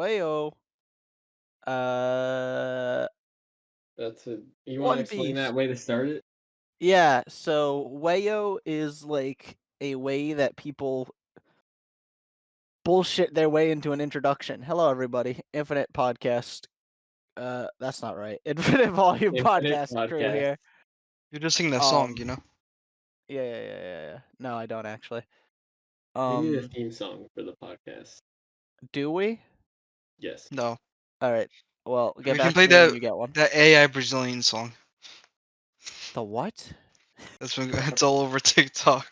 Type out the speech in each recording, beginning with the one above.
Wayo. Uh, You want to One explain Piece. that way to start it? Yeah, so Wayo is like a way that people bullshit their way into an introduction. Hello, everybody. Infinite Podcast. That's not right. Infinite Volume Infinite Podcast crew podcast. here. You just sing that song, Um, yeah. No, I don't actually. We need a Um, theme song for the podcast. do we? Yes. No. All right. Well, get We can back to play me when that you get one. that AI Brazilian song. The what? That's when it's all over TikTok.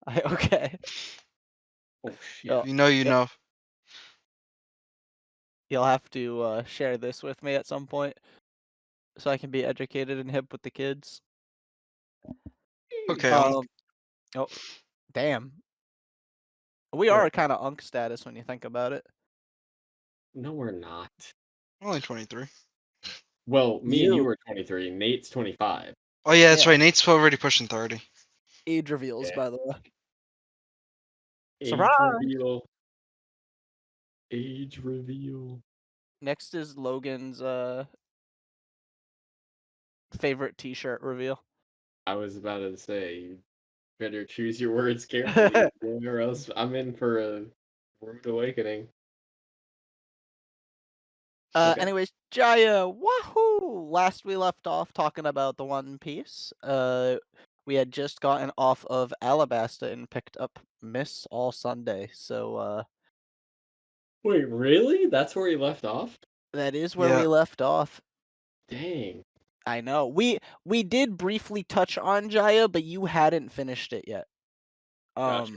Okay. Oh shit. You'll, You you'll, know. you'll have to share this with me at some point, so I can be educated and hip with the kids. Okay, Um. Oh, damn. We What? are kind of unk status when you think about it. No, we're not. only 23. Well, me and you You. were 23. Nate's 25. Oh yeah, that's Yeah. right. Nate's already pushing 30. Age reveals, Yeah. by the way. Age Surprise! reveal. Age reveal. Next is Logan's favorite T-shirt reveal. I was about to say, you better choose your words carefully, or else I'm in for a rude awakening. Okay. Anyways, Jaya, wahoo! Last we left off talking about the One Piece. We had just gotten off of Alabasta and picked up Miss All Sunday. So, Wait, really? That's where he left off? that is where Yeah. we left off. Dang. I know. We did briefly touch on Jaya, but you hadn't finished it yet. Gotcha.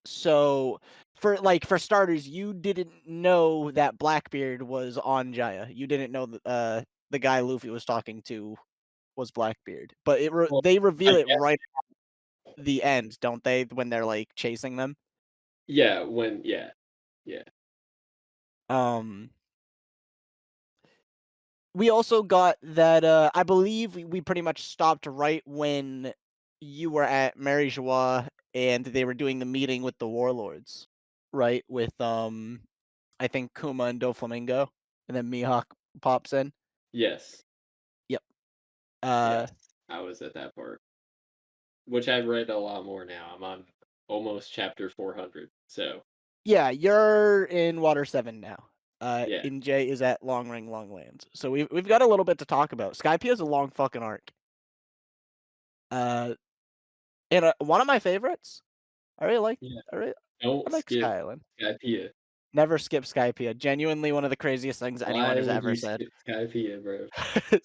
So for starters, you didn't know that Blackbeard was on Jaya. You didn't know that the guy Luffy was talking to was Blackbeard. But Well, they I reveal it guess. right at the end, don't they? When they're like chasing them. Yeah, yeah. Um, we also got that. I believe we pretty much stopped right when you were at Mary Joie and they were doing the meeting with the warlords, right? With I think Kuma and Doflamingo, and then Mihawk pops in. Yes. Yep. Uh, Yes. I was at that part. Which I've read a lot more now. I'm on almost chapter 400. So, yeah, you're in Water 7 now. yeah. NJ is at Long Ring Longlands. So we've got a little bit to talk about. Skypiea is a long fucking arc. And one of my favorites. I really like. Yeah. I really I Don't like skip Sky Island. Skypiea. Never skip Skypiea. Genuinely one of the craziest things anyone Why has would ever you said. skip Skypiea, bro?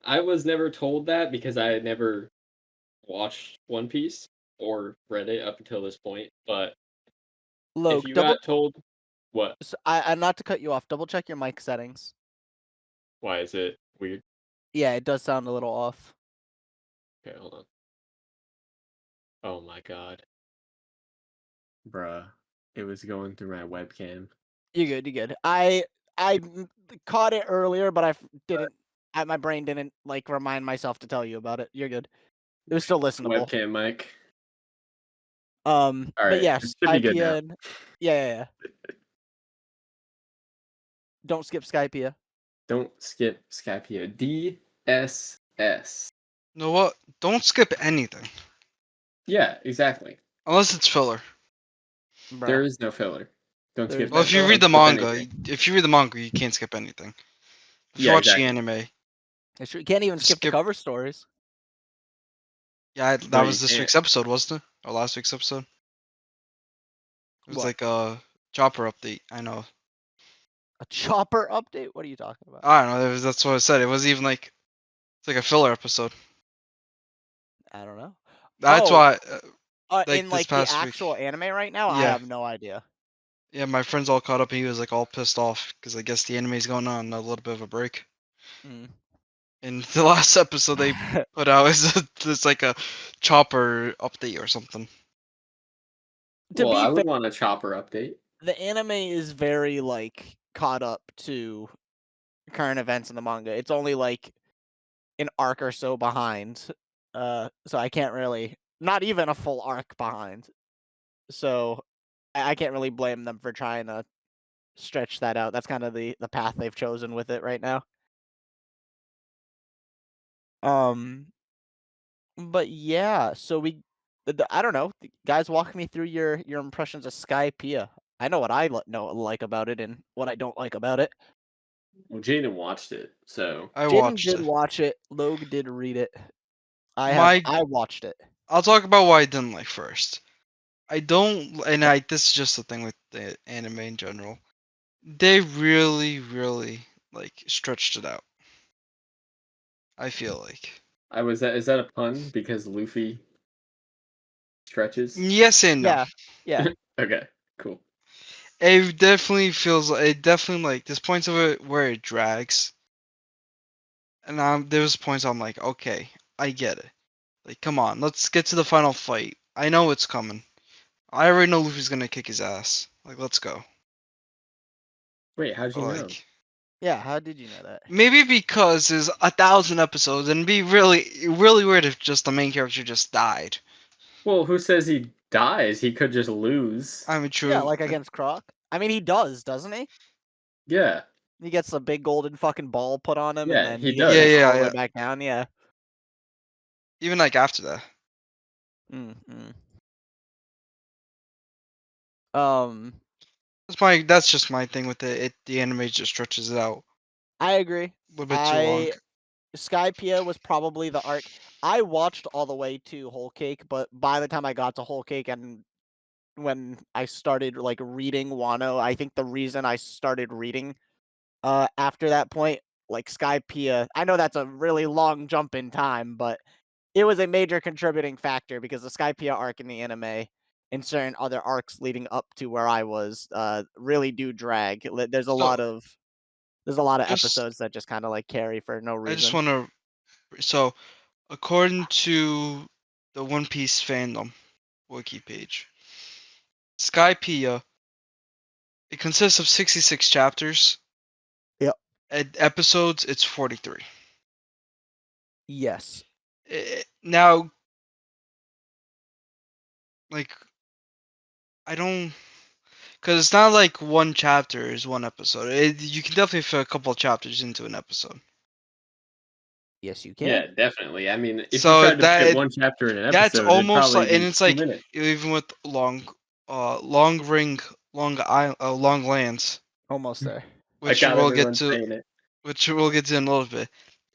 I was never told that because I had never watched One Piece or read it up until this point. But if Logue, you double. got told, what? I not to cut you off. Double check your mic settings. Why is it weird? Yeah, it does sound a little off. Okay, hold on. Oh my god. Bruh. It was going through my webcam. You're good. You're good. Caught it earlier, but didn't. My brain didn't like remind myself to tell you about it. You're good. It was still listenable. Webcam mic. But Alright, yes, it should be good now. Skypiea. Yeah. Don't skip Skypiea. Don't skip Skypiea. DSS. You know what? Don't skip anything. Yeah, exactly. Unless it's filler. Bruh. There is no filler. Don't There's skip Well, that. if you read the manga, you can't skip anything. If you Yeah, watch exactly. the anime, You can't even skip the cover stories. yeah, No, that you was this can't. week's episode, wasn't it? Or last week's episode? It was What? like a chopper update. I know. A chopper update? What are you talking about? I don't know. That's what I said. It was even like it's like a filler episode. I don't know. That's why. Like in this like the past week. actual anime right now, I Yeah. have no idea. Yeah, my friend's all caught up and he was like all pissed off because I guess the anime's going on a little bit of a break. Mm. And the last episode they put out is it's like a chopper update or something. To Well, be I would fair, want a chopper update. the anime is very like caught up to current events in the manga. It's only like an arc or so behind. So I can't really, not even a full arc behind. So I can't really blame them for trying to stretch that out. That's kind of the path they've chosen with it right now. Um, but yeah, so I don't know, guys, walk me through your impressions of Skypiea. I know what I like about it and what I don't like about it. Well, Jaden watched it, so I Jaden watched did it. watch it. Logue did read it. My I watched it. I'll talk about what I didn't like first. I don't, and I this is just the thing with the anime in general. They really, really like stretched it out. I feel like. I was that is that a pun because Luffy stretches? Yes and no. Yeah. Yeah. Okay, cool. It definitely feels like it definitely like there's points of it where it drags, and there's points I'm like, okay, I get it. Like, come on, let's get to the final fight. I know it's coming. I already know Luffy's gonna kick his ass. Like, let's go. Wait, how'd But you know? like, Yeah, how did you know that? maybe because there's 1,000 episodes, and it'd be really weird if just the main character just died. Well, who says he dies? He could just lose. I mean, Yeah, true. like against Croc. I mean, he does, doesn't he? Yeah, He gets a big golden fucking ball put on him, and yeah, then he he gets Yeah, does. knocked yeah, all the way yeah. back down. Yeah. Even like after that. Mm-hmm. Um, That's just my thing with it. The anime just stretches it out I agree. a little bit too long. I Skypiea was probably the arc. I watched all the way to Whole Cake, but by the time I got to Whole Cake and when I started like reading Wano, I think the reason I started reading after that point, like Skypiea, I know that's a really long jump in time, but it was a major contributing factor because the Skypiea arc in the anime and certain other arcs leading up to where I was really do drag. So There's a lot of just episodes that just kind of like carry for no I just reason. want to. So according to the One Piece fandom wiki page, Skypiea it consists of 66 chapters. Yep. Episodes it's 43. Yes. Now, like I don't, because it's not like one chapter is one episode. You can definitely fit a couple of chapters into an episode. Yes, you can. Yeah, definitely. I mean, if you So tried to fit one chapter in an that's episode, it'd almost probably like, and be it's 2 like minutes. even with long ring, long lands, Almost there. I which got we'll get everyone to, saying it. in a little bit.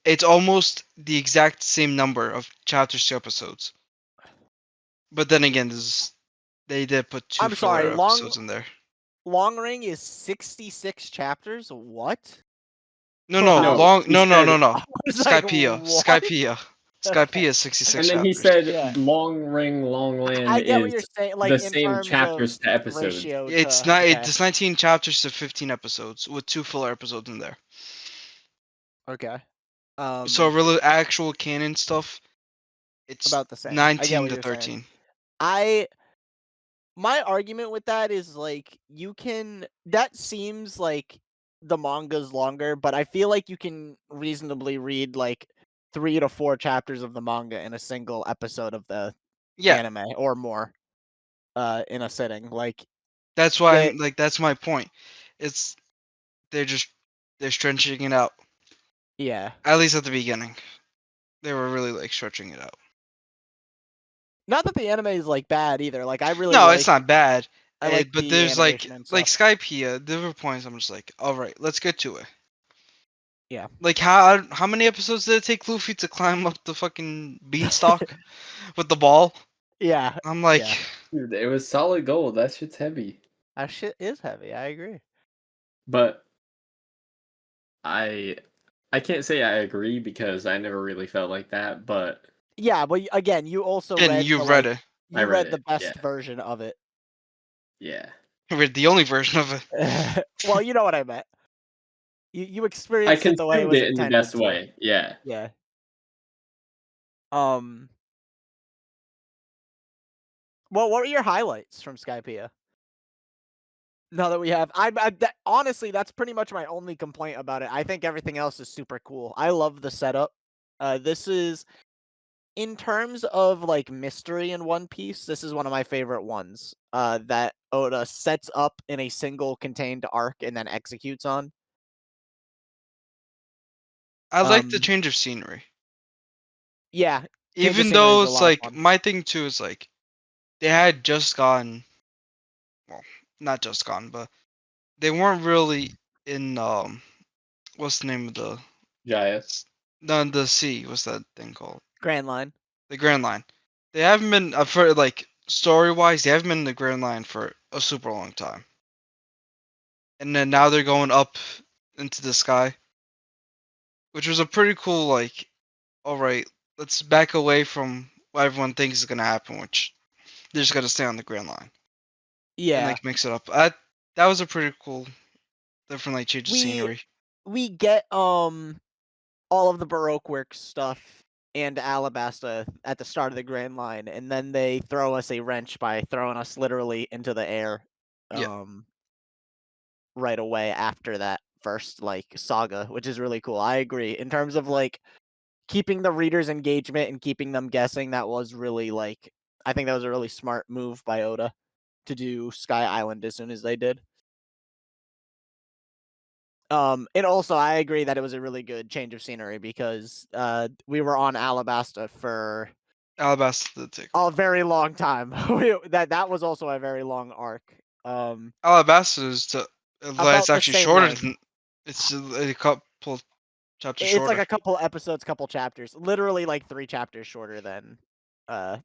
It's almost the exact same number of chapters to episodes. But then again, they did put 2 I'm sorry. filler episodes in there. Long Ring is 66 chapters. What? No, For no, how? No, he said I was like, Skypiea, what? Okay. Skypiea, 66 and then he chapters. Yeah. said long ring, long land I get what is you're saying, the like in same terms of chapters to episodes. ratio It's to not. okay. It's 19 chapters to 15 episodes with 2 filler episodes in there. Okay. So really, actual canon stuff, it's About the same. I get 19 what to you're saying. 13. I My argument with that is like that seems like the manga's longer, but I feel like you can reasonably read like 3 to 4 chapters of the manga in a single episode of the Yeah, anime or more in a sitting. Like that's why that I'm like that's my point. It's they're just they're stretching it out. yeah. At least at the beginning, they were really like stretching it out. Not that the anime is like bad either. Like No, it's not bad. I like But the there's animation and like stuff. Skypiea. There were points I'm just like, all right, let's get to it. Yeah. Like how many episodes did it take Luffy to climb up the fucking beanstalk with the ball? Yeah. I'm like, Yeah. Dude, it was solid gold. That shit's heavy. That shit is heavy. I agree. But I I can't say I agree because I never really felt like that, but Yeah, but again, you also and read you read it. I you read read the it. Yeah. best version of it. Yeah. You read the only version of it. Well, you know what I meant. You I experienced it the way it consumed was it in the intended best to. way. Yeah. Yeah. Um. Well, what were your highlights from Skypiea? Now that we have, honestly, that's pretty much my only complaint about it. I think everything else is super cool. I love the setup. This is in terms of, like, mystery in One Piece, this is one of my favorite ones, that Oda sets up in a single contained arc and then executes on. I like the Um, change of scenery. yeah, change of Even scenery though is a it's lot of like fun. my thing too is like they had just gone, well, not just gone, but they weren't really in what's the name of the Jaya. no, the sea, what's that thing called? Grand Line. The Grand Line. They haven't been for like story wise, they haven't been in the Grand Line for a super long time. And then now they're going up into the sky, which was a pretty cool like, all right, let's back away from what everyone thinks is gonna happen, which they're just gonna stay on the Grand Line and Yeah. like mix it up. That was a pretty cool, different like change of We scenery. we get, all of the Baroque works stuff and Alabasta at the start of the Grand Line, and then they throw us a wrench by throwing us literally into the air, Yeah, um, right away after that first, like, saga, which is really cool. I agree. In terms of, like, keeping the reader's engagement and keeping them guessing, that was really, like I think that was a really smart move by Oda to do Sky Island as soon as they did. And also I agree that it was a really good change of scenery because, we were on Alabasta for Alabasta did take a a while. very long time. That was also a very long arc. Um, Alabasta is it's about the actually same shorter length. than it's a couple chapters It's like shorter. a couple episodes, couple chapters, literally like 3 chapters shorter than, uh,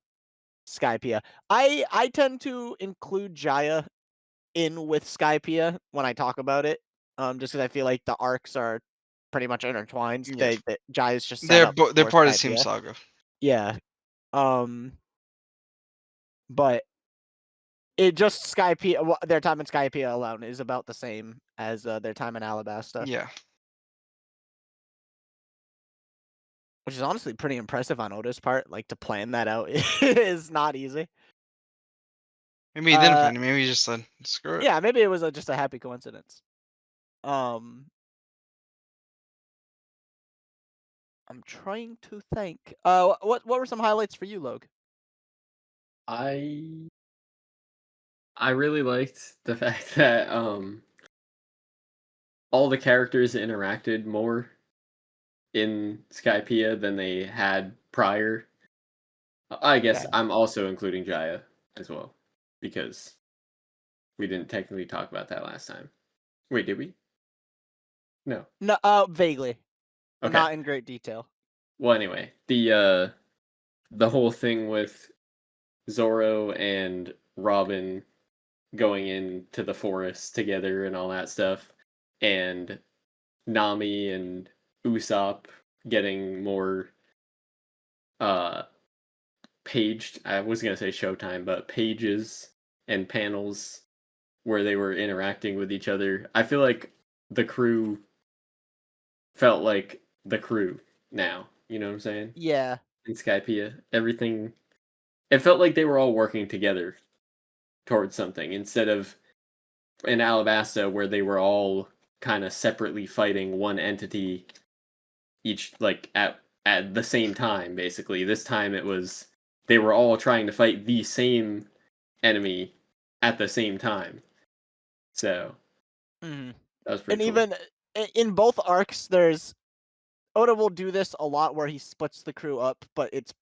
Skypiea. I tend to include Jaya in with Skypiea when I talk about it, just because I feel like the arcs are pretty much intertwined. Yeah, They Jaya's just set up they're for part of the same Skypiea. saga. Yeah, um, but it just Skypiea their time in Skypiea alone is about the same as, their time in Alabasta, Yeah, which is honestly pretty impressive on Oda's part, like, to plan that out is not easy. maybe he didn't Uh, find it. Maybe he just said screw it. yeah, maybe it was just a happy coincidence. Um, I'm trying to think. What were some highlights for you, Logue? I I really liked the fact that all the characters interacted more in Skypiea than they had prior. I guess Yeah. I'm also including Jaya as well because we didn't technically talk about that last time. Wait, did we? No. No, vaguely, Okay. not in great detail. Well, anyway, the whole thing with Zoro and Robin going into the forest together and all that stuff, and Nami and Usopp getting more uh paged. I was gonna say Showtime, but pages and panels where they were interacting with each other. I feel like the crew felt like the crew now. You know what I'm saying? Yeah. In Skypiea, everything it felt like they were all working together towards something instead of in Alabasta where they were all kind of separately fighting one entity each like at the same time basically. This time it was they were all trying to fight the same enemy at the same time. So, Mhm. that was And pretty cool. even in both arcs, there's Oda will do this a lot where he splits the crew up, but it's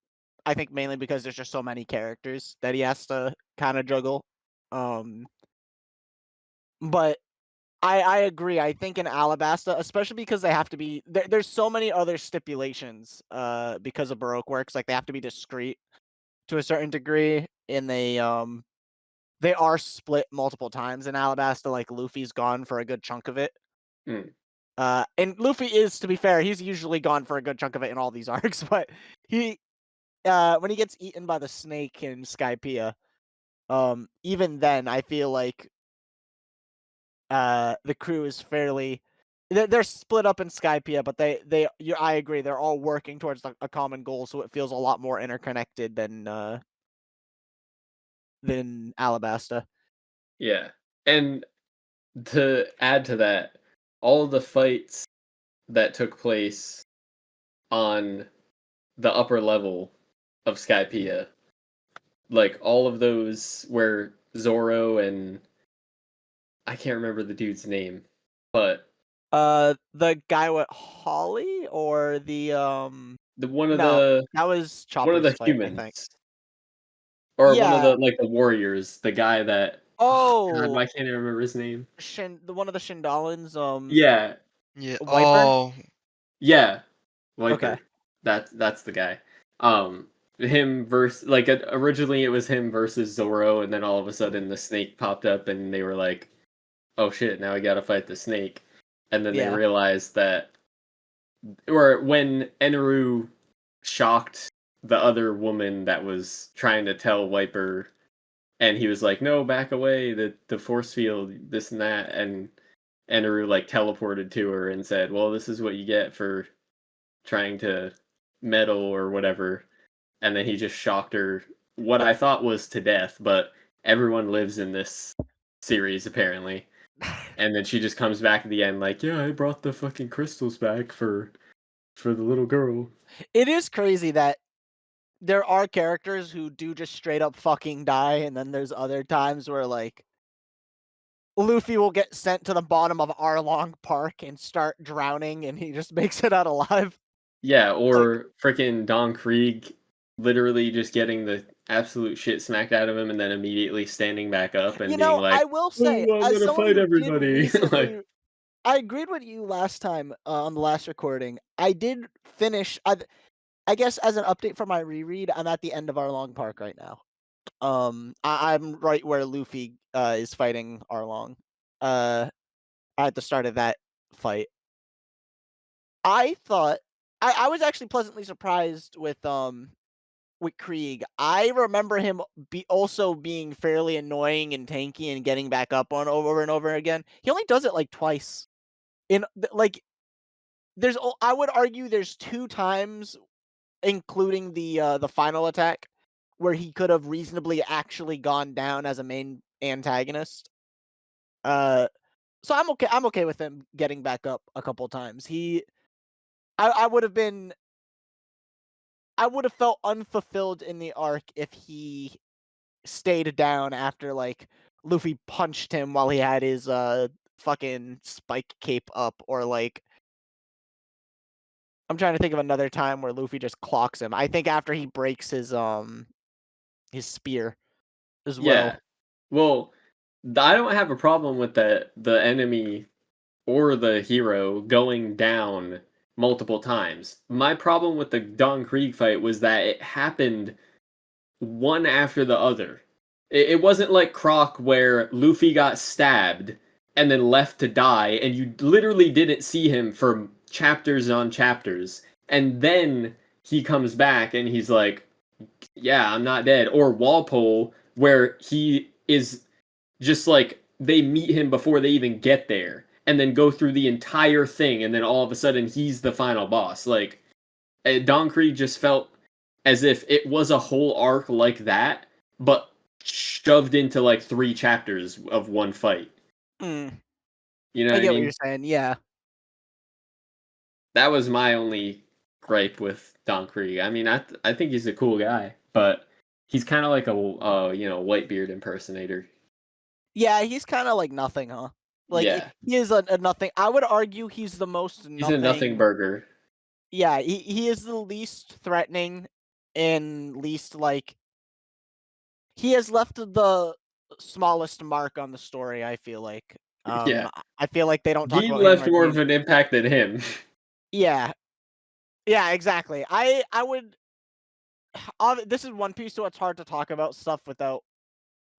I think mainly because there's just so many characters that he has to kind of juggle. Um, but I agree. I think in Alabasta, especially because they have to be there's so many other stipulations because of Baroque works, like they have to be discreet to a certain degree, and they are split multiple times in Alabasta. Like Luffy's gone for a good chunk of it. Mm, And Luffy is, to be fair, he's usually gone for a good chunk of it in all these arcs, but he when he gets eaten by the snake in Skypiea, even then I feel like the crew is fairly they're split up in Skypiea, but I agree, they're all working towards a common goal, so it feels a lot more interconnected than Alabasta. yeah. And to add to that, all of the fights that took place on the upper level of Skypiea. Like all of those where Zoro and I can't remember the dude's name, but The guy with Holly or the the one of no, the that was one of Chopper's the fight, I think. humans or one of Yeah. the like the warriors, the guy that God, Oh, why can't I remember his name? the one of the Shindalins, Yeah, Yeah. Wiper? Oh, yeah, Okay. Wiper. That's the guy. Um, him versus like originally it was him versus Zoro, and then all of a sudden the snake popped up, and they were like, "Oh shit! Now we got to fight the snake." And then they Yeah. realized that, or when Eneru shocked the other woman that was trying to tell Wiper, and he was like, "No, back away! The force field, this and that," and Eneru like teleported to her and said, "Well, this is what you get for trying to meddle or whatever." And then he just shocked her, what I thought was to death, but everyone lives in this series apparently. And then she just comes back at the end like, "Yeah, I brought the fucking crystals back for the little girl." It is crazy that there are characters who do just straight up fucking die, and then there's other times where, like, Luffy will get sent to the bottom of Arlong Park and start drowning, and he just makes it out alive. Yeah, Like, or freaking Don Krieg literally just getting the absolute shit smacked out of him and then immediately standing back up and being like, I will say, "Oh, I'm as gonna someone fight who did everybody." Like, recently I agreed with you last time, on the last recording. I did finish I guess as an update for my reread, I'm at the end of Arlong Park right now. I'm right where Luffy, is fighting Arlong, uh, at the start of that fight. I thought I was actually pleasantly surprised with Krieg. I remember him also being fairly annoying and tanky and getting back up on over and over again. He only does it, like, twice. Like, I would argue there's 2 times, including the final attack, where he could have reasonably actually gone down as a main antagonist. Uh, so I'm okay with him getting back up a couple times. I would have been I would have felt unfulfilled in the arc if he stayed down after, like, Luffy punched him while he had his, fucking spike cape up, or, like, I'm trying to think of another time where Luffy just clocks him. I think after he breaks his spear as yeah. well. Well, I don't have a problem with the enemy or the hero going down multiple times. My problem with the Don Krieg fight was that it happened one after the other. It wasn't like Croc where Luffy got stabbed and then left to die, and you literally didn't see him for chapters on chapters. And then he comes back and he's like, "Yeah, I'm not dead." Or Walpole, where he is just like they meet him before they even get there and then go through the entire thing, and then all of a sudden he's the final boss. Like, Don Krieg just felt as if it was a whole arc like that, but shoved into like 3 chapters of one fight. Mm, You know I what I get what you're mean? saying, yeah. That was my only gripe with Don Krieg. I mean, I think he's a cool guy, but he's kind of like a Whitebeard impersonator. Yeah, he's kinda like nothing, huh? Like, Yeah, he is a nothing. I would argue he's the most he's a nothing nothing. burger. Yeah, he is the least threatening and least, like, he has left the smallest mark on the story, I feel like. Yeah, I feel like they don't talk he about him left more hardly. of an impact than him. Yeah. Yeah, exactly. I would this is One Piece, so it's hard to talk about stuff without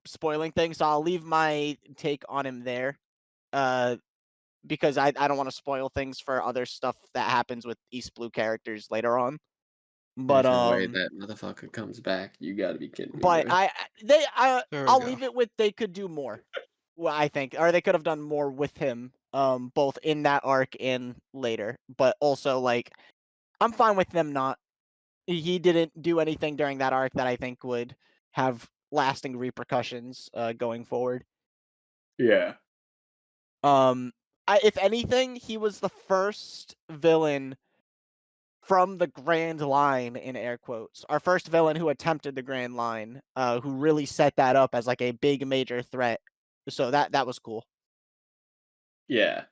spoiling things, so I'll leave my take on him there, uh, because I don't wanna spoil things for other stuff that happens with East Blue characters later on. But, There's no way that motherfucker comes back. You gotta be kidding me, but bro. there we I'll go. leave it with they could do more. Well, I think, or they could have done more with him, both in that arc and later. But also, like, I'm fine with them not. He didn't do anything during that arc that I think would have lasting repercussions, going forward. Yeah. If anything, he was the first villain from the Grand Line in air quotes. Our first villain who attempted the Grand Line, who really set that up as like a big major threat. So that was cool. Yeah.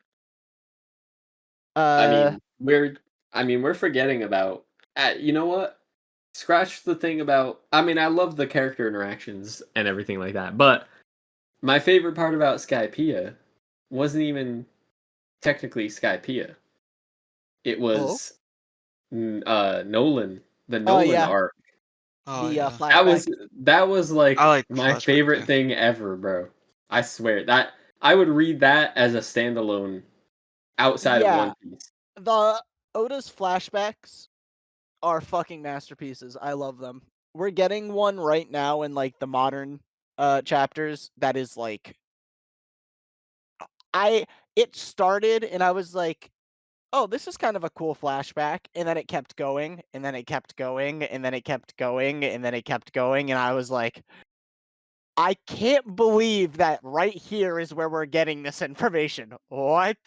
I Uh mean, we're forgetting about. You know what? Scratch the thing about. I mean, I love the character interactions and everything like that, but my favorite part about Skypiea wasn't even technically Skypiea. It oh. was Nolan, the Oh Nolan yeah, arc. Oh the yeah. That flashback. was that was I like like the my flashback favorite too. thing ever, bro. I swear that I would read that as a standalone outside of Yeah, One Piece. the Oda's flashbacks are fucking masterpieces. I love them. We're getting one right now in like the modern chapters that is like I it started and I was like, "Oh, this is kind of a cool flashback." And then it kept going, and then it kept going, and then it kept going, and then it kept going, and I was like, "I can't believe that right here is where we're getting this information. What?"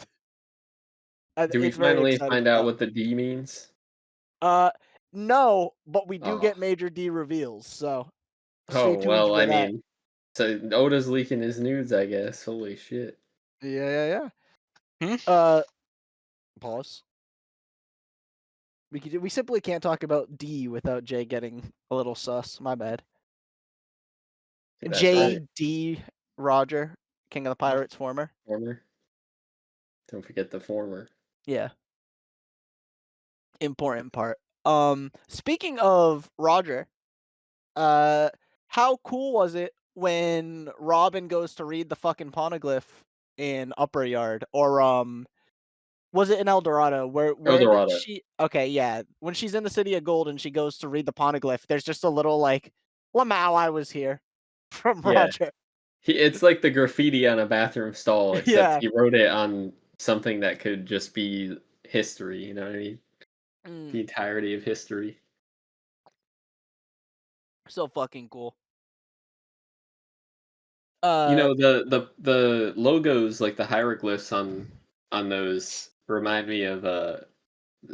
Do we It's very finally exciting find out stuff. what the D means? Uh no, but we do Oh, get major D reveals, so stay oh tuned well. for I that. mean, so Oda's leaking his nudes, I guess. Holy shit! Yeah, yeah, yeah. Hmm? Uh pause. We simply can't talk about D without Jay getting a little sus. My bad. That's right. J.D. Roger, King of the Oh. Pirates, former. Former. Don't forget the former. Yeah, important part. Speaking of Roger, uh, how cool was it when Robin goes to read the fucking poneglyph in Upper Yard, or was it in El Dorado? El Where did Dorado. she? Okay, yeah, when she's in the City of Gold and she goes to read the poneglyph, there's just a little like, "Lamau, I was here," from Yeah, Roger. it's like the graffiti on a bathroom stall, except Yeah. he wrote it on something that could just be history. You know what I mean? Mm, The entirety of history. so fucking cool. You Uh, know the logos, like the hieroglyphs on those, remind me of the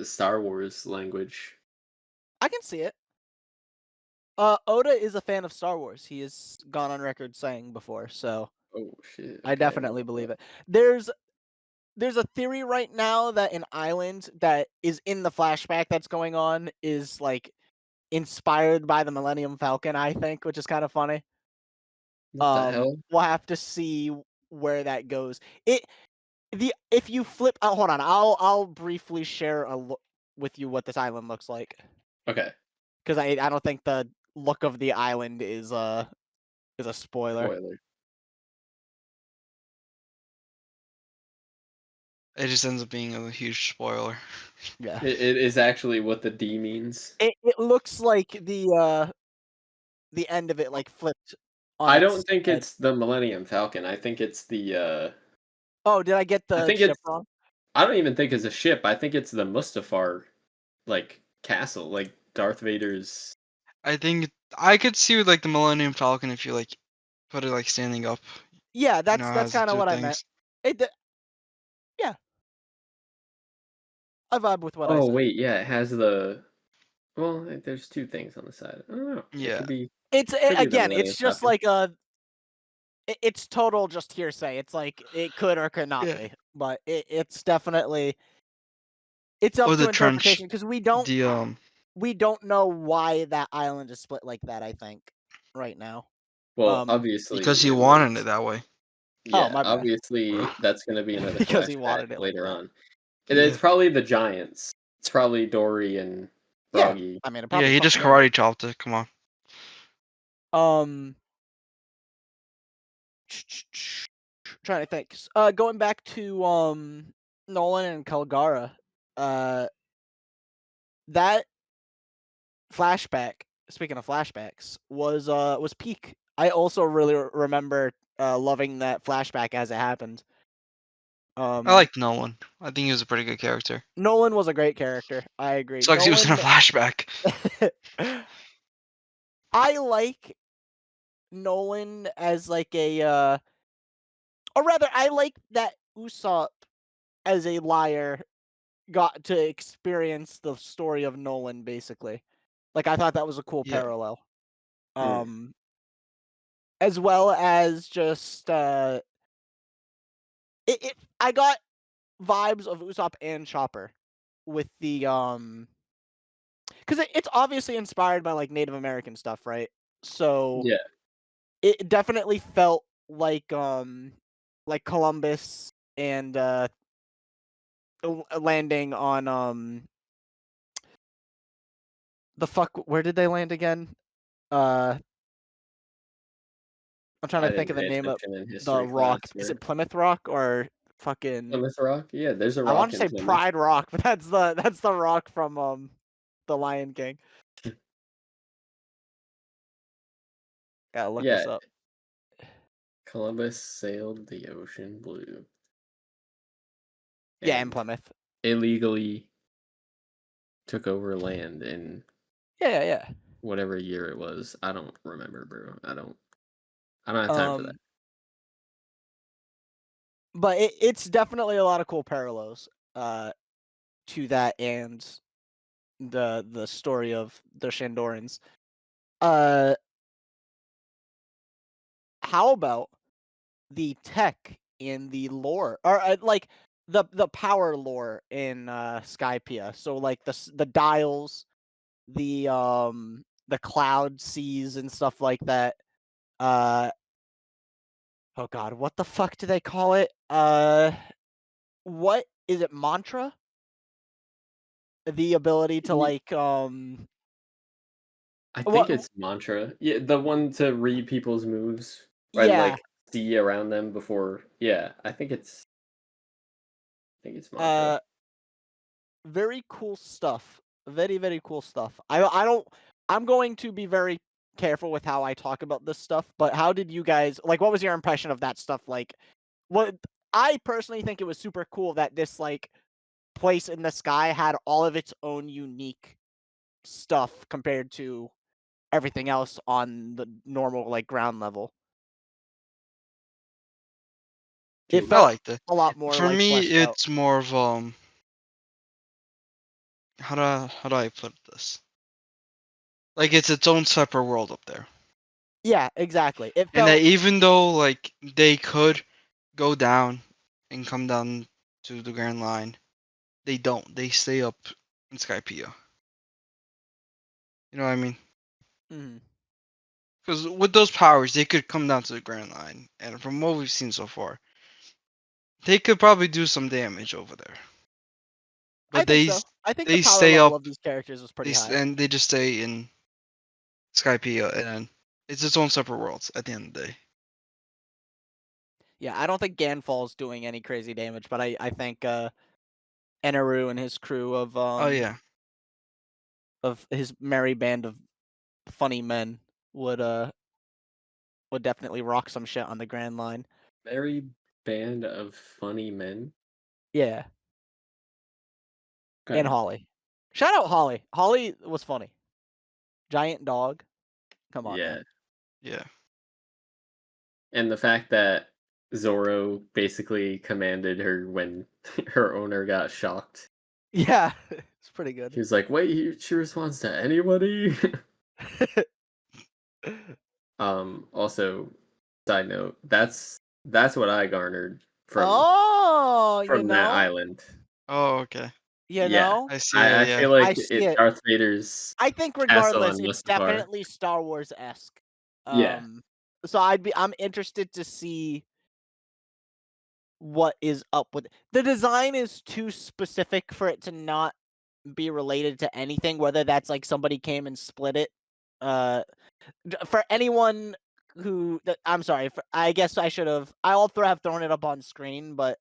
Star Wars language. I can see it. Oda is a fan of Star Wars. He has gone on record saying before, so Oh shit! I Okay, I didn't definitely know believe that. it. There's a theory right now that an island that is in the flashback that's going on is like inspired by the Millennium Falcon, I think, which is kind of funny. What the hell? We'll have to see where that goes. It the if you flip hold on, I'll briefly share a look with you what this island looks like, Okay, because I don't think the look of the island is a spoiler. spoiler. It just ends up being a huge spoiler. Yeah. It is actually what the D means. It looks like the end of it, like, flipped on I its don't think head. it's the Millennium Falcon. I think it's the Oh, did I get I the think ship it's wrong? I don't even think it's a ship. I think it's the Mustafar like castle, like Darth Vader's. I think I could see with like the Millennium Falcon if you like put it like standing up, Yeah, you know, that's as the kinda two what I meant. things. It d yeah, I vibe with what I Oh said. wait, yeah, it has the. Well, there's two things on the side. I don't know. It Yeah. could be could be the Again, Millennium it's just Falcon. like it's total just hearsay. It's like, it could or could not Yeah. be, but it's definitely it's up Or to the trench. interpretation because The we don't know why that island is split like that, I think, right now. Well, Um because obviously he it wanted it was. that way. oh, Yeah, my bad. obviously that's gonna be another Because he flashback wanted it like later that. on. And Yeah. it's probably the Giants. It's probably Dory and Yeah, Froggy. I mean, it Yeah, probably he just fucking is. karate chopped it. Come on. Um, trying to think. Going back to Nolan and Calgara, uh, that flashback. Speaking of flashbacks, was peak. I also really remember loving that flashback as it happened. I Um, like Nolan. I think he was a pretty good character. Nolan was a great character. I agree. Sucks he was in a Nolan, flashback. I like Nolan as like or rather, I like that Usopp as a liar got to experience the story of Nolan, basically. Like, I thought that was a cool Yeah. parallel. Mm. As well as just, I got vibes of Usopp and Chopper with the, because it's obviously inspired by, like, Native American stuff, right? So, Yeah. it definitely felt like Columbus and, landing on, where did they land again? Uh, I'm trying I to think didn't of the pay name of attention in the history class, rock. Is sir. it Plymouth Rock or fucking Plymouth Rock? Yeah, there's a I rock wanna in say Plymouth. Pride Rock, but that's the rock from, The Lion King. Gotta look Yeah, this up. Columbus sailed the ocean blue Yeah, in and Plymouth. illegally took over land in Yeah, yeah, whatever year it was. I don't remember, bro. I don't have yeah. time for that. But it's definitely a lot of cool parallels, to that and the story of the Shandorans. Uh, how about the tech in the lore or, like, the power lore in, Skypiea? So, like, the dials, the cloud seas and stuff like that. Uh, oh god, what the fuck do they call it? What is it, mantra? The ability to, Ye like, I think what it's mantra. Yeah, the one to read people's moves and, yeah, like, see around them before yeah, I think it's mantra. uh, very cool stuff. Very, very cool stuff. I don't I'm going to be very careful with how I talk about this stuff, but how did you guys like, what was your impression of that stuff like? What I personally think it was super cool that this, like, place in the sky had all of its own unique stuff compared to everything else on the normal, like, ground level. It Dude, I felt liked it. a lot more, For like, me, fleshed out. it's more of how do I put this? Like it's its own separate world up there. Yeah, exactly. It And that felt even though like they could go down and come down to the Grand Line, they don't. They stay up in Skypiea. You know what I mean? mhm. Because with those powers, they could come down to the Grand Line, and from what we've seen so far, they could probably do some damage over there. I But think they so. I think the they power stay level up. of these characters was pretty They high. and they just stay in Skypiea, and then it's its own separate worlds at the end of the day. Yeah, I don't think Ganfall's doing any crazy damage, but I think, Eneru and his crew Oh yeah, of his merry band of funny men would, would definitely rock some shit on the Grand Line. merry band of funny men. Yeah, and Okay. Holly. Shout out Holly. Holly was funny. Giant dog. Come on, Yeah. man. yeah. And the fact that Zoro basically commanded her when her owner got shocked. Yeah, it's pretty good. He was like, "Wait, she responds to anybody?" Also, side note, that's what I garnered from Oh, from that island. Oh okay. you Yeah. know, I see I it. I Yeah. feel like I see it's it. Darth Vader's I think castle regardless, on it's Mustafar. definitely Star Wars-esque. Yeah. So I'm interested to see what is up with the design is too specific for it to not be related to anything, whether that's like somebody came and split it. Uh, for anyone I'm sorry, I guess I should have. Have thrown it up on screen, but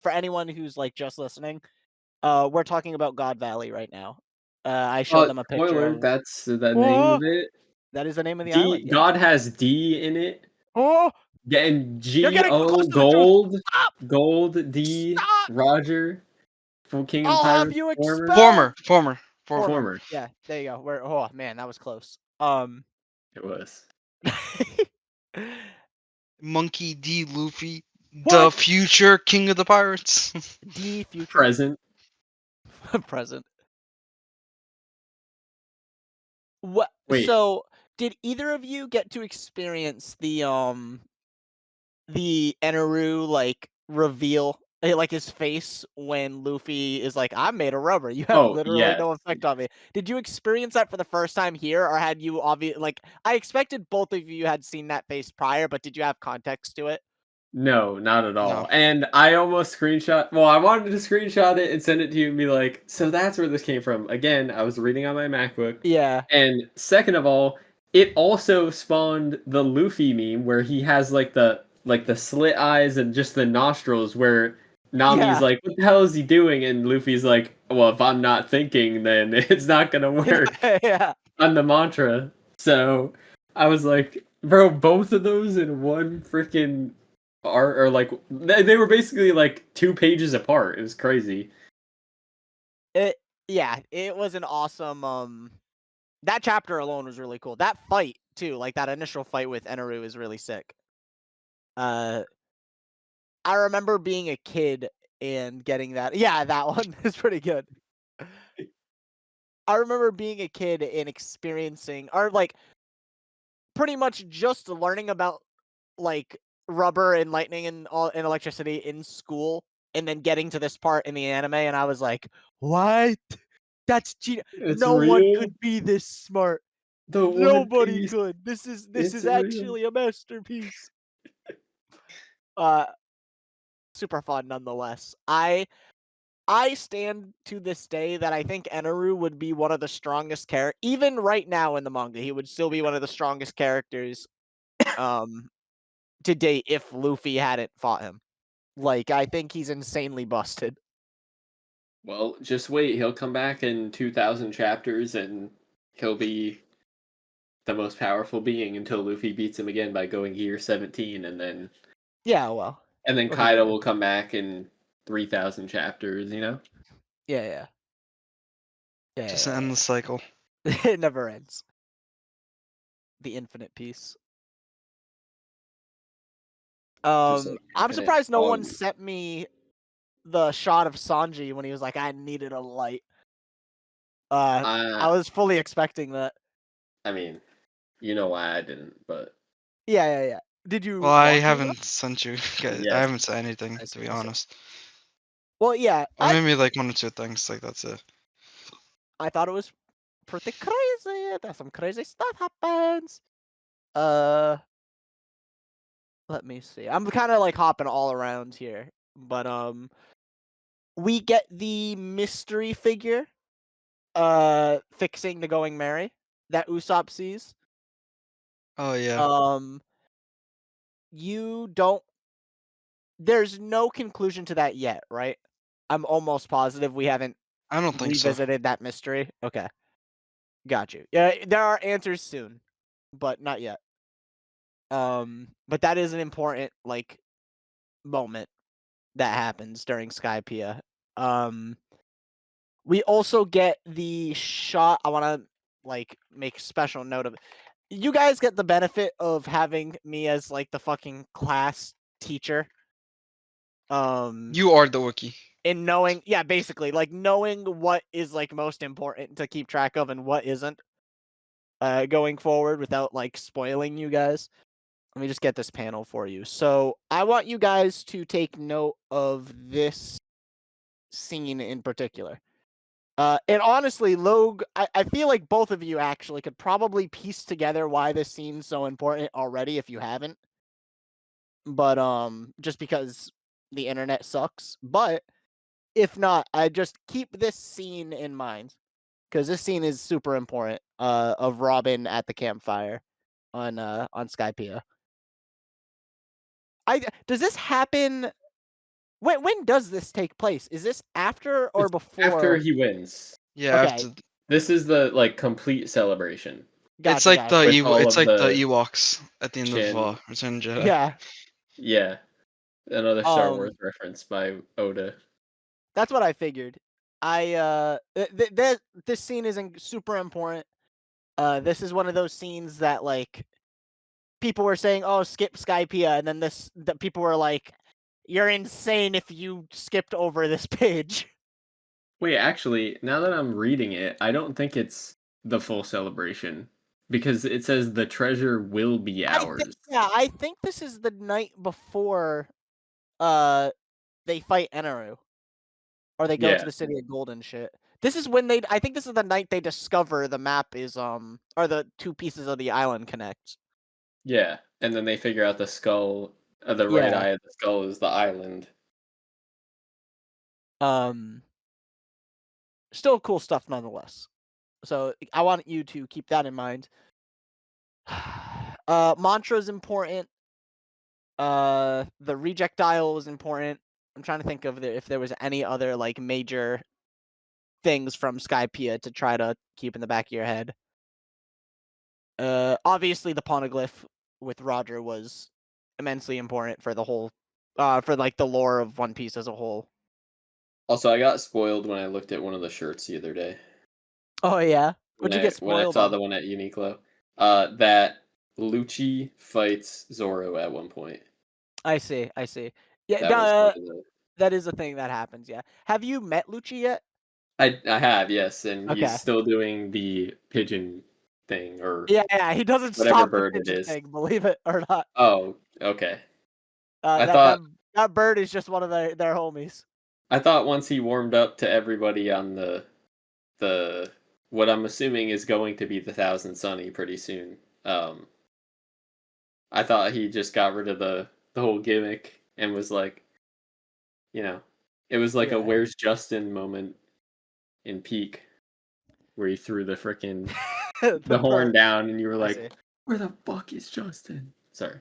for anyone who's like just listening, we're talking about God Valley right now. I showed them a picture Spoiler, of. that's the name Oh, of it. that is the name of the D island. Yeah. God has D in it. Oh, And you're getting close G-O to the truth. Gold, Stop! Gold D Stop! Roger, full King of the I'll have Pirates you former. expelled. Former. Former. Yeah, there you go. Oh man, that was close. It was. Monkey D. Luffy, the What? future king of the pirates. D future. Present. present. What? Wait, So, did either of you get to experience the Eneru like reveal, like his face when Luffy is like, "I'm made of rubber. You have oh, literally yes. no effect on me." Did you experience that for the first time here, or had you like I expected both of you had seen that face prior, but did you have context to it? No, not at No. all. And I almost I wanted to screenshot it and send it to you and be like, "So that's where this came from." Again, I was reading on my MacBook. Yeah. And second of all, it also spawned the Luffy meme where he has like the slit eyes and just the nostrils where Nami's Yeah. like, "What the hell is he doing?" And Luffy's like, "Well, if I'm not thinking, then it's not gonna work Yeah. on the mantra." So I was like, bro, both of those in one freaking art, or like they were basically like 2 pages apart. It was crazy. It yeah, it was an awesome that chapter alone was really cool. That fight too, like that initial fight with Eneru is really sick. Uh I remember being a kid and getting that. Yeah, that one is pretty good. I remember being a kid and experiencing or like pretty much just learning about like rubber and lightning and all and electricity in school and then getting to this part in the anime and I was like, "What? That's genius. It's No one real. could be this smart. The One Nobody Piece. could. This It's is real. actually a masterpiece." Uh Super fun nonetheless. I stand to this day that I think Eneru would be one of the strongest characters. Even right now in the manga, he would still be one of the strongest characters um to date if Luffy hadn't fought him. Like I think he's insanely busted. Well, just wait. He'll come back in 2,000 chapters and he'll be the most powerful being until Luffy beats him again by going year 17, Yeah, well, and then what are you Kaido gonna will do? come back in 3,000 chapters. Yeah, yeah, Just end the yeah. cycle. It never ends. The infinite piece. Just like I'm infinite surprised no one fog. sent me the shot of Sanji when he was like, "I needed a light." I Uh, was fully expecting that. I mean, you know why I didn't, but Yeah, yeah, yeah. Did Well, you I want to though? haven't sent you guys. I yes. haven't said anything, I to see. be I see. honest. Well, yeah. Or maybe like one or two things. Like that's it. I thought it was pretty crazy that some crazy stuff happens. Uh, let me see. I'm kind of like hopping all around here, but we get the mystery figure fixing the Going Merry that Usopp sees. Oh yeah. Um, you don't. There's no conclusion to that yet, right? I'm almost positive we haven't I don't think so. revisited that mystery. Okay, got you. Yeah, there are answers soon, but not yet. But that is an important like moment that happens during Skypiea. Um, we also get the shot. I want to like make special note of it. You guys get the benefit of having me as like the fucking class teacher. Um, You are the wiki. and knowing, yeah, basically like knowing what is like most important to keep track of and what isn't. Going forward without like spoiling you guys. Let me just get this panel for you. So I want you guys to take note of this scene in particular. And honestly, Logue, I feel like both of you actually could probably piece together why this scene's so important already if you haven't. But just because the internet sucks. But if not, I just keep this scene in mind because this scene is super important. Of Robin at the campfire on Skypiea. Does this happen? When does this take place? Is this after or It's after before? he wins. Yeah. Okay, After This is the like complete celebration it's gotcha, like the gotcha. with all It's of like the the Ewoks at the end of Shin. Return of the Jedi. Yeah. Yeah, another Star Wars Um, reference by Oda. that's what I figured. This scene is super important. This is one of those scenes that like people were saying, "Oh, skip Skypiea," and then the people were like, "You're insane if you skipped over this page." Wait, actually, now that I'm reading it, I don't think it's the full celebration because it says the treasure will be ours. I think this is the night before uh they fight Eneru. Or they go to Yeah, the City of Gold and shit. This is when I think this is the night they discover the map is, or the 2 pieces of the island connect. yeah. And then they figure out the skull, the right Yeah. eye of the skull is the island. Um, Still cool stuff nonetheless. So, I want you to keep that in mind. Mantra is important. The reject dial is important. I'm trying to think of if there was any other, like, major things from Skypiea to try to keep in the back of your head. Obviously the poneglyph with Roger was immensely important for the whole, for like the lore of One Piece as a whole. Also, I got spoiled when I looked at one of the shirts the other day. Oh yeah, When what'd you get I spoiled saw on? the one at Uniqlo. That Lucci fights Zoro at one point. I see, I see. Yeah, That was one of the that is a thing that happens. Yeah, have you met Lucci yet? I have, yes, and he's Okay. still doing the pigeon thing or Yeah, he doesn't whatever stop the bird it pigeon is. thing, believe it or not. Oh, okay. I That thought that bird is just one of their homies. I thought once he warmed up to everybody on the what I'm assuming is going to be the Thousand Sunny pretty soon. I thought he just got rid of the whole gimmick and was like, you know, it was like a Yeah. "Where's Justin" moment in Peak, where he threw the frickin' The the horn bird. down, and you were I see. like, "Where the fuck is Justin?" Sorry,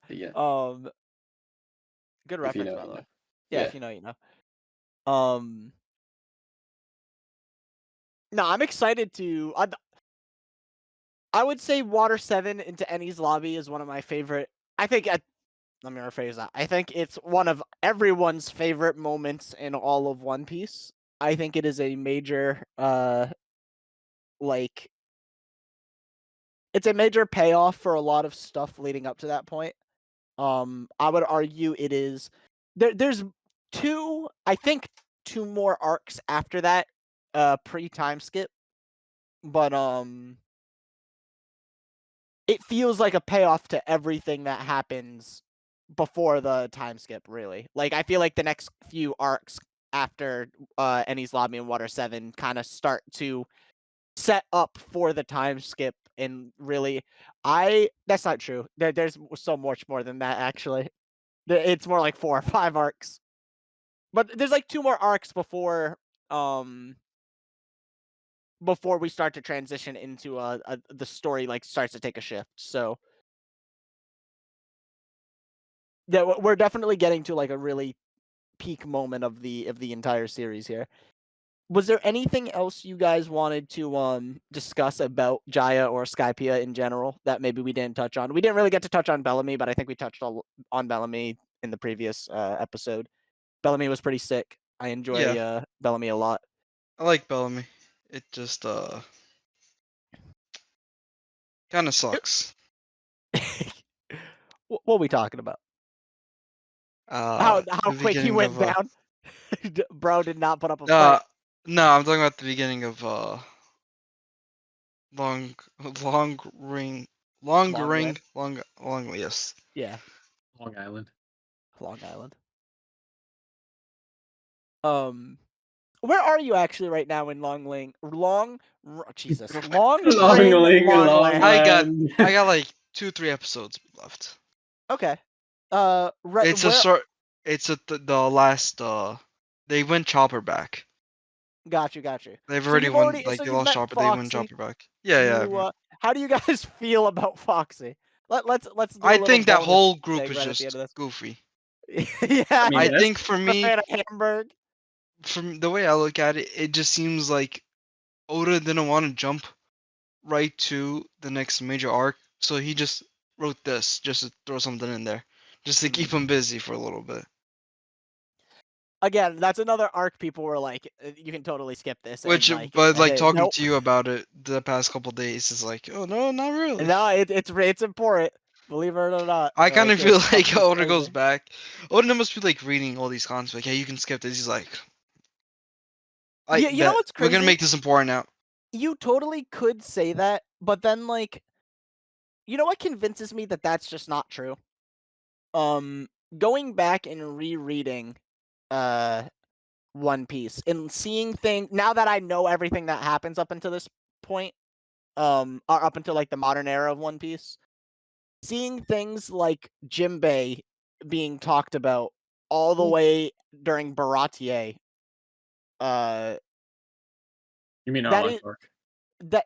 but yeah, Um, Good if you reference know, by you the know. way. Yeah, Yeah, if you know, you know. Um, no, I'm excited to. I would say Water 7 into Ennie's Lobby is one of my favorite. I think, let me rephrase that. I think it's one of everyone's favorite moments in all of One Piece. I think it is a major, like, it's a major payoff for a lot of stuff leading up to that point. I would argue it is. There's I think, 2 more arcs after that, pre-time skip, but, it feels like a payoff to everything that happens before the time skip, really. Like, I feel like the next few arcs after, Ennie's Lobby and Water 7 kinda start to set up for the time skip, and really that's not true. There's so much more than that, actually. It's more like 4 or 5 arcs. But there's, like, 2 more arcs um, before we start to transition into, the story, like, starts to take a shift, so yeah, we're definitely getting to, like, a really peak moment of the entire series here. Was there anything else you guys wanted to discuss about Jaya or Skypiea in general that maybe we didn't touch on? We didn't really get to touch on Bellamy, but I think we touched on Bellamy in the previous episode. Bellamy was pretty sick. I enjoy Yeah, Bellamy a lot. I like Bellamy. It just kind of sucks. What are we talking about? How The quick he beginning went of down? Bro did not put up a uh fight. no, I'm talking about the beginning of long long ring Long Ring. long yes. Yeah, Long Island. Long Island. Um, where are you actually right now in Jesus, Long Long Ring, Ling, Long Long Land? I got Land. I got like 2-3 episodes left. Okay. It's a Where? short. It's the last. They went Chopper back. Got you. They've So already you've won. already, Like so they you've lost met Chopper. They won Foxy. Chopper back. Yeah, yeah. How do you guys feel about Foxy? Let's do I a little think that bonus whole group thing is right at the end just of goofy. this. I Yeah, mean, I he's that's think for a me, fan of Hamburg. from the way I look at it, it just seems like Oda didn't want to jump right to the next major arc, so he just wrote this just to throw something in there, just to keep Mm. him busy for a little bit. Again, that's another arc people were like, you can totally skip this," and Which, like, but like hey, talking nope. to you about it the past couple days is like, oh no, not really. No, it's important. Believe it or not, I kind like, of feel like Foxy's Oda goes crazy. back. Oda must be like reading all these comments, like, yeah, you can skip this. He's like, I You know bet what's we're gonna crazy? make this important now. You totally could say that, but then, like, you know what convinces me that that's just not true? Um, Going back and rereading, uh, One Piece and seeing now that I know everything that happens up until this point, or up until, like, the modern era of One Piece, seeing things like Jinbei being talked about all the Ooh. way during Baratier, uh, You mean that Arlong is Park?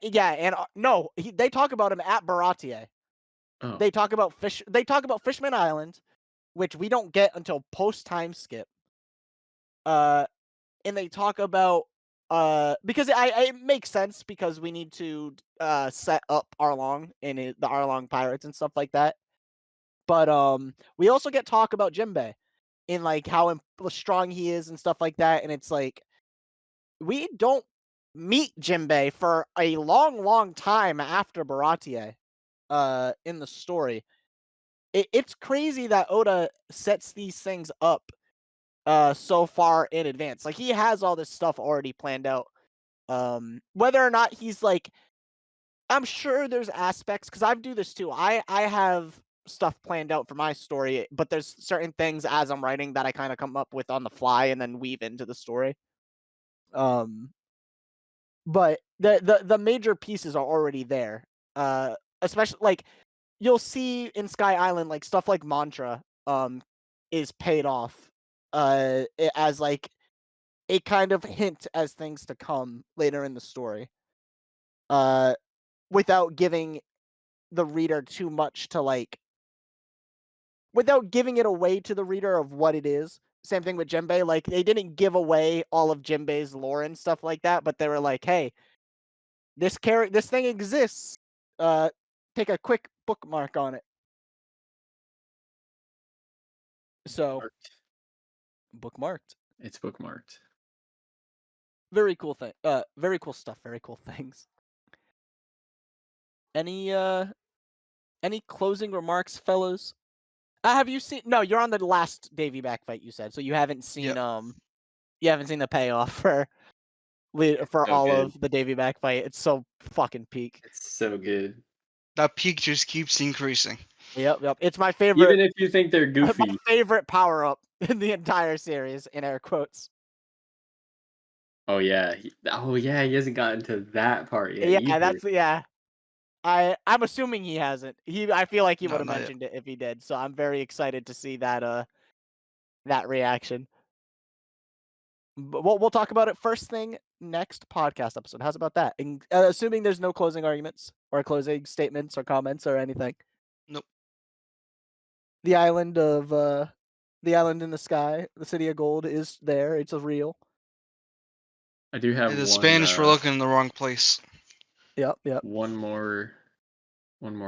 yeah, and, no, they talk about him at Baratier. Oh, They talk about Fishman Island, which we don't get until post time skip. Uh, and they talk about because it makes sense because we need to set up Arlong and the Arlong pirates and stuff like that. But we also get talk about Jinbei and like how strong he is and stuff like that. And it's like we don't meet Jinbei for a long, long time after Baratier in the story. It's crazy that Oda sets these things up so far in advance. Like he has all this stuff already planned out. Whether or not he's like, I'm sure there's aspects because I do this too. I have stuff planned out for my story, but there's certain things as I'm writing that I kind of come up with on the fly and then weave into the story. Um, but the major pieces are already there. Especially like you'll see in Sky Island like stuff like Mantra is paid off as like a kind of hint as things to come later in the story. Uh without giving the reader too much to like without giving it away to the reader of what it is. Same thing with Jinbei, like they didn't give away all of Jinbei's lore and stuff like that, but they were like, "Hey, this thing exists. Uh take a quick bookmark on it." So, marked. bookmarked. It's bookmarked. Very cool thing. Very cool stuff, very cool things. Any any closing remarks, fellows? Have you seen No, you're on the last Davy back fight you said. So Yep. you haven't seen the payoff for So all good. of the Davy back fight. It's so fucking peak. It's so good. That peak just keeps increasing. Yep. It's my Even favorite if you think they're my goofy. favorite power up in the entire series in air quotes. Oh yeah. Oh yeah. He hasn't gotten to that part yet Yeah, either. yeah. I'm assuming he hasn't. I feel like he would No, have not yet. mentioned it if he did. So I'm very excited to see that reaction. But we'll talk about it first thing next podcast episode. How's about that? And, assuming there's no closing arguments or closing statements or comments or anything. Nope. The island of the island in the sky, the city of gold is there. It's a real. I do Hey, have the Spanish were looking in the wrong place. Yep. one more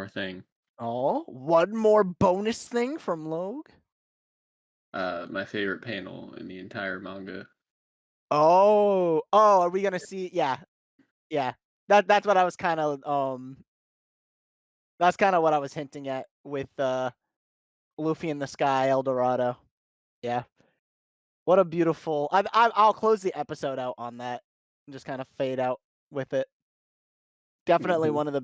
thing. Oh, one more bonus thing from Logue. My favorite panel in the entire manga. Oh, are we gonna see? Yeah. That's what I was kind of That's kind of what I was hinting at with Luffy in the sky, El Dorado. Yeah. What a beautiful. I'll close the episode out on that and just kind of fade out with it. Definitely Mhm. one of the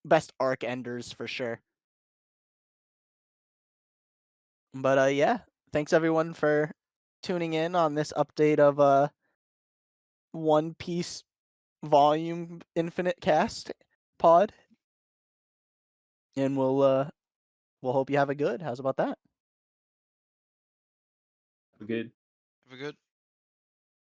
best arc enders for sure. But yeah, thanks everyone for tuning in on this update of One Piece Volume Infinite Cast pod, and we'll hope you have a good. How's about that? Good. Have a good.